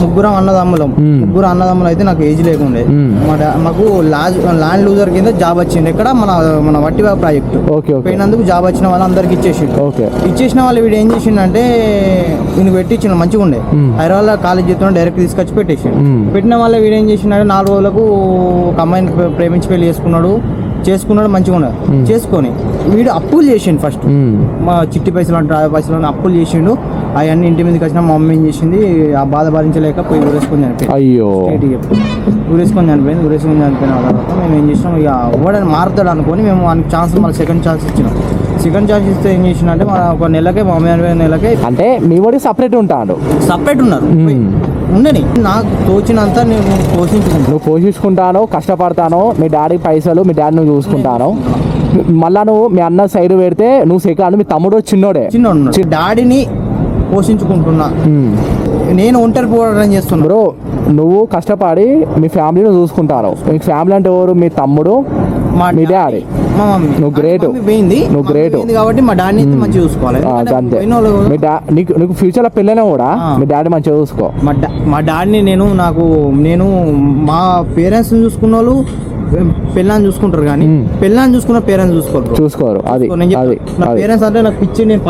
ముగ్గురం అన్నదమ్ములం. ముగ్గురు అన్నదమ్ములు అయితే నాకు ఏజ్ లేకుండే. మాకు ల్యాండ్ లూజర్ కింద జాబ్ వచ్చింది. ఇక్కడ మన వట్టివా ప్రాజెక్ట్ పోయినందుకు జాబ్ వచ్చిన వాళ్ళందరికి ఇచ్చేసిన వాళ్ళు వీడు ఏం చేసిండంటే వీనికి పెట్టించిన మంచిగా ఉండే. హైదరాబాద్ కాలేజ్ చేస్తున్నా డైరెక్ట్ తీసుకొచ్చి పెట్టిన వాళ్ళ వీడు ఏం చేసిండే 4 రోజులకు ఒక అమ్మాయిని ప్రేమించి పెళ్లి చేసుకున్నాడు మంచిగా ఉన్నాడు. చేసుకొని వీడు అప్పులు చేసిండు. ఫస్ట్ మా చిట్టి పైసలు అంటే 50 పైసలు అప్పులు చేసిండు. అవన్నీ ఇంటి మీదకి వచ్చిన మా మమ్మీ ఏం చేసింది, ఆ బాధ భరించలేక పోయి ఊరేసుకొని చనిపోయింది. ఊరేసుకొని చనిపోయిన తర్వాత మేము ఏం చేసినాం, ఇక ఎవడని మారుతాడు అనుకొని మేము వానికి ఛాన్స్ మళ్ళీ సెకండ్ ఛాన్స్ ఇచ్చినాం. సెకండ్ ఛాన్స్ ఇస్తే ఏం చేసిందంటే మన ఒక నెలకే మా మమ్మీ నెలకే అంటే మీ వాడికి సపరేట్ ఉంటాడు. సపరేట్ ఉన్నారు ఉండని. నాకు తోచినంత నేను పోషించుకుంటాను, కష్టపడతాను. మీ డాడీ పైసలు, మీ డాడీ నువ్వు చూసుకుంటాను. మళ్ళా నువ్వు మీ అన్న సైడ్ పెడితే నువ్వు సెకండ్, మీ తమ్ముడు చిన్నోడే. డాడీని పోషించుకుంటున్నా, నేను ఒంటరి పోవడం చేస్తున్నా. బ్రో నువ్వు కష్టపడి మీ ఫ్యామిలీని చూసుకుంటారు. మీ ఫ్యామిలీ అంటే ఎవరు? మీ తమ్ముడు, మీ డాడీ, మా మమ్మీ. నువ్వు గ్రేట్, నువ్వు గ్రేట్ కాబట్టి మా డాడీ మంచిగా చూసుకోవాలి. అంతే. నీకు ఫ్యూచర్ లో పెళ్ళైనా కూడా మీ డాడీ మంచిగా చూసుకో. మా డాడీని నేను మా పేరెంట్స్ చూసుకున్న వాళ్ళు పెళ్ళాన్ని చూసుకుంటారు, కానీ పెళ్ళాన్ని చూసుకున్న పేరెంట్స్ చూసుకోరు. అది పేరెంట్స్ అంటే నాకు పిచ్చి. నేను